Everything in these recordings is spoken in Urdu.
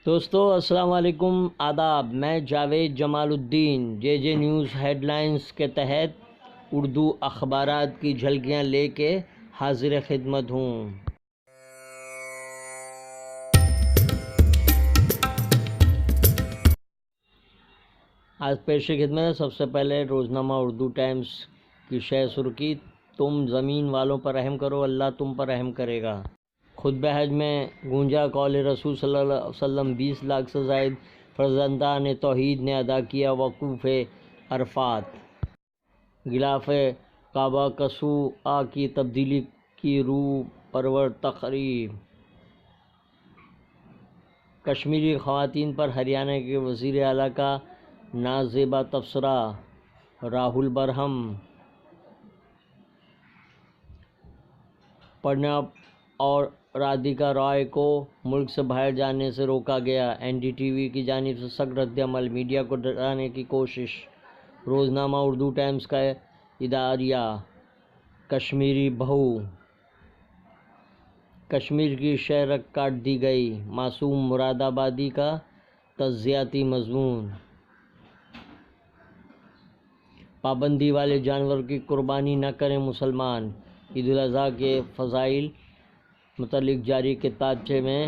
دوستو السلام علیکم، آداب۔ میں جاوید جمال الدین جے جے نیوز ہیڈ لائنز کے تحت اردو اخبارات کی جھلکیاں لے کے حاضر خدمت ہوں۔ آج پیش خدمت سب سے پہلے روزنامہ اردو ٹائمز کی شہ سرخی: تم زمین والوں پر رحم کرو، اللہ تم پر رحم کرے گا۔ خطبہ حج میں گونجا قول رسول صلی اللہ علیہ وسلم، 20 لاکھ سے زائد فرزندان توحید نے ادا کیا وقوف عرفات۔ غلاف کعبہ کسوء کی تبدیلی کی روح پرور تقریب۔ کشمیری خواتین پر ہریانہ کے وزیر اعلیٰ کا نازیبا تبصرہ۔ راہل برہم، پرنب اور رادھیکا رائے کو ملک سے باہر جانے سے روکا گیا۔ این ڈی ٹی وی کی جانب سے سخت رد عمل، میڈیا کو ڈرانے کی کوشش۔ روزنامہ اردو ٹائمز کا اداریہ: کشمیری بہو، کشمیر کی شہرک کاٹ دی گئی، معصوم مراد آبادی کا تعزیتی مضمون۔ پابندی والے جانور کی قربانی نہ کریں مسلمان، عید الاضحیٰ کے فضائل متعلق جاری کتابچے میں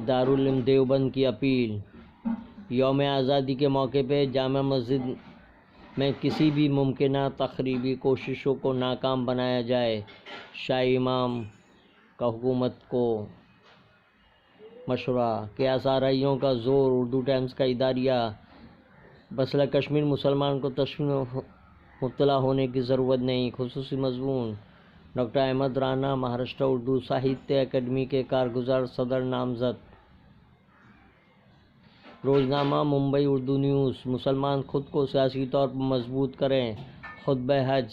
دارالعلوم دیوبند کی اپیل۔ یوم آزادی کے موقع پہ جامع مسجد میں کسی بھی ممکنہ تخریبی کوششوں کو ناکام بنایا جائے، شاہی امام کا حکومت کو مشورہ۔ قیاس آرائیوں کا زور، اردو ٹائمز کا اداریہ: مسئلہ کشمیر مسلمان کو تشویش میں مبتلا ہونے کی ضرورت نہیں، خصوصی مضمون۔ ڈاکٹر احمد رانا، مہاراشٹر اردو ساہتیہ اکیڈمی کے کارگزار صدر نامزد۔ روزنامہ ممبئی اردو نیوز: مسلمان خود کو سیاسی طور پر مضبوط کریں، خطبہ حج۔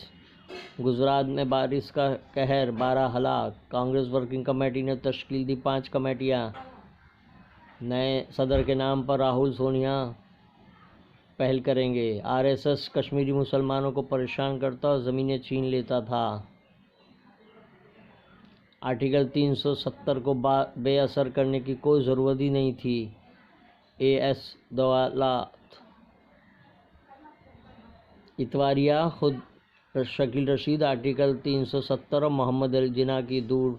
گجرات میں بارش کا قہر، 12 ہلاک۔ کانگریس ورکنگ کمیٹی نے تشکیل دی 5 کمیٹیاں۔ نئے صدر کے نام پر راہل سونیا پہل کریں گے۔ آر ایس ایس کشمیری مسلمانوں کو پریشان کرتا اور زمینیں چھین لیتا تھا۔ آرٹیکل 370 کو بے اثر کرنے کی کوئی ضرورت ہی نہیں تھی، اے ایس دولت۔ اتواریہ: خود شکیل رشید، آرٹیکل 370 اور محمد علی جناح کی دور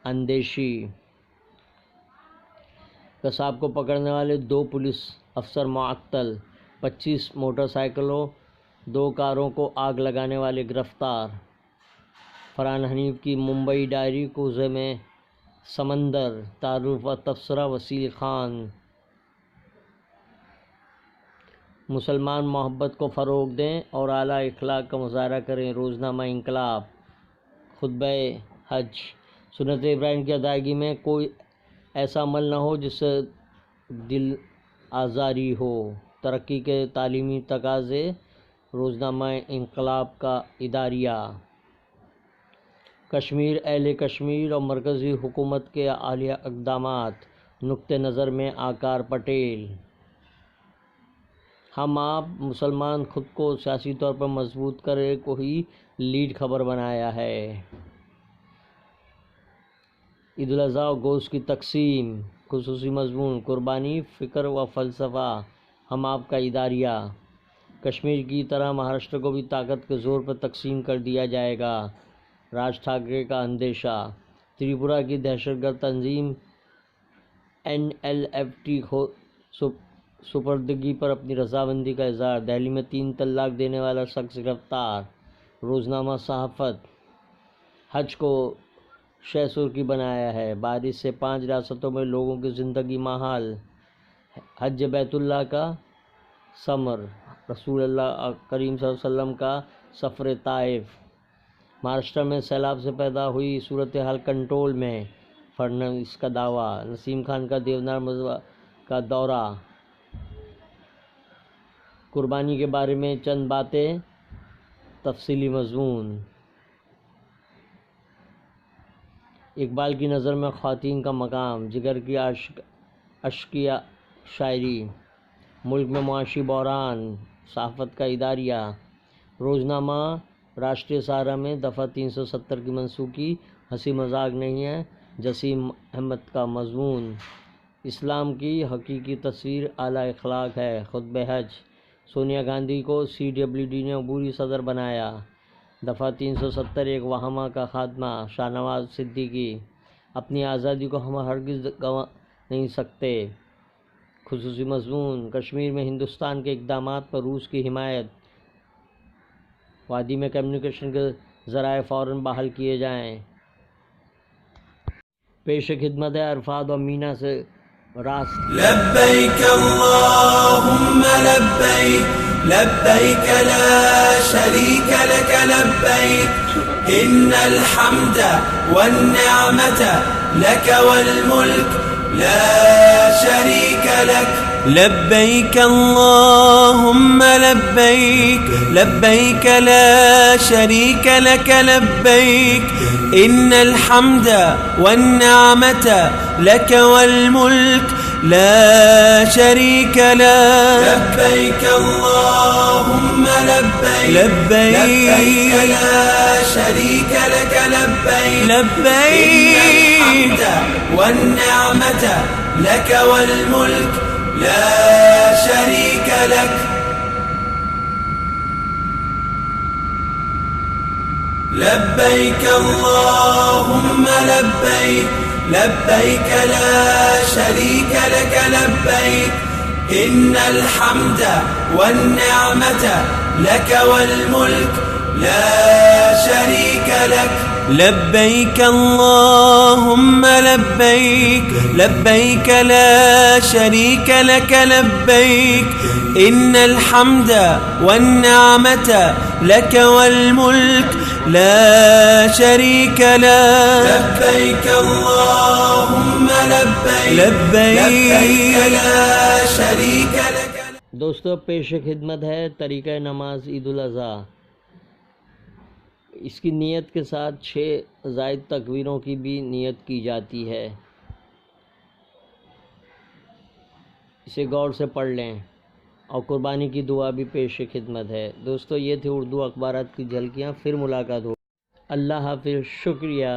اندیشی۔ قصاب کو پکڑنے والے 2 پولیس افسر معطل، 25 موٹر سائیکلوں 2 کاروں کو آگ لگانے والے گرفتار۔ فرحان حنیف کی ممبئی ڈائری، کوزے میں سمندر، تعارف و تبصرہ وسیل خان۔ مسلمان محبت کو فروغ دیں اور اعلیٰ اخلاق کا مظاہرہ کریں، روزنامہ انقلاب۔ خطبہ حج: سنت ابراہیم کی ادائیگی میں کوئی ایسا عمل نہ ہو جس سے دل آزاری ہو، ترقی کے تعلیمی تقاضے، روزنامہ انقلاب کا اداریہ۔ کشمیر، اہل کشمیر اور مرکزی حکومت کے حالیہ اقدامات، نقطہ نظر میں آکار پٹیل۔ ہم آپ مسلمان خود کو سیاسی طور پر مضبوط کرے کو ہی لیڈ خبر بنایا ہے۔ عید الاضحیٰ اور گوشت کی تقسیم، خصوصی مضمون۔ قربانی، فکر و فلسفہ، ہم آپ کا اداریہ۔ کشمیر کی طرح مہاراشٹر کو بھی طاقت کے زور پر تقسیم کر دیا جائے گا، راج ٹھاکرے کا اندیشہ۔ تریپورہ کی دہشت گرد تنظیم این ایل ایف ٹی سپردگی پر اپنی رضامندی کا اظہار۔ دہلی میں 3 طلاق دینے والا شخص گرفتار، روزنامہ صحافت۔ حج کو شہ سرخی بنایا ہے، بارش سے 5 ریاستوں میں لوگوں کی زندگی محال۔ حج بیت اللہ کا ثمر، رسول اللہ کریم صلی اللہ علیہ وسلم کا سفر طائف۔ مہاراشٹر میں سیلاب سے پیدا ہوئی صورتحال کنٹرول میں، فڈنویس کا دعویٰ۔ نسیم خان کا دیونار مذہب کا دورہ۔ قربانی کے بارے میں چند باتیں، تفصیلی مضمون۔ اقبال کی نظر میں خواتین کا مقام، جگر کی اشقیہ شاعری۔ ملک میں معاشی بحران، صحافت کا اداریہ۔ روزنامہ راشٹریہ سہارا میں دفعہ 370 کی منسوخی ہنسی مذاق نہیں ہے، جسیم احمد کا مضمون۔ اسلام کی حقیقی تصویر اعلیٰ اخلاق ہے۔ خطبہ حج۔ سونیا گاندھی کو CWD نے عبوری صدر بنایا۔ دفعہ 370 ایک وہمہ کا خاتمہ۔ شاہ نواز صدیقی۔ اپنی آزادی کو ہم ہرگز گنوا نہیں سکتے۔ خصوصی مضمون: کشمیر میں ہندوستان کے اقدامات پر روس کی حمایت۔ وادی میں کمیونیکیشن کے ذرائع فوراً بحال کیے جائیں۔ پیش خدمت ہے عرفات اور مینا سے راست۔ لبیک اللہم لبیک لبیک لا شریک لک لبیک ان الحمد والنعمت لک والملک لا شریک لک لبیک اللہم لبیک لبیک لا شریک لک لبیک ان الحمد والنعمت لک والملک لا شریک لک لبیک اللہم لبیک لبیک لا شریک لک لبیک لبیک ان الحمد والنعمت لک والملک لا شریک لک لبیک اللہم لبیک لبیک لا شریک لک لبیک ان الحمد والنعمت لک والملک لا شریک لک لبیک اللہم لبیک لبیک لا شریک لک لبیک ان الحمد والنعمت لک والملک لا شریک لک لبیک اللہم لبیک لبیک لا شریک لک۔ دوستو پیش خدمت ہے طریقہ نماز عید الاضحیٰ۔ اس کی نیت کے ساتھ 6 زائد تکبیروں کی بھی نیت کی جاتی ہے۔ اسے غور سے پڑھ لیں اور قربانی کی دعا بھی پیش خدمت ہے۔ دوستو یہ تھی اردو اخبارات کی جھلکیاں، پھر ملاقات ہو۔ اللہ حافظ، شکریہ۔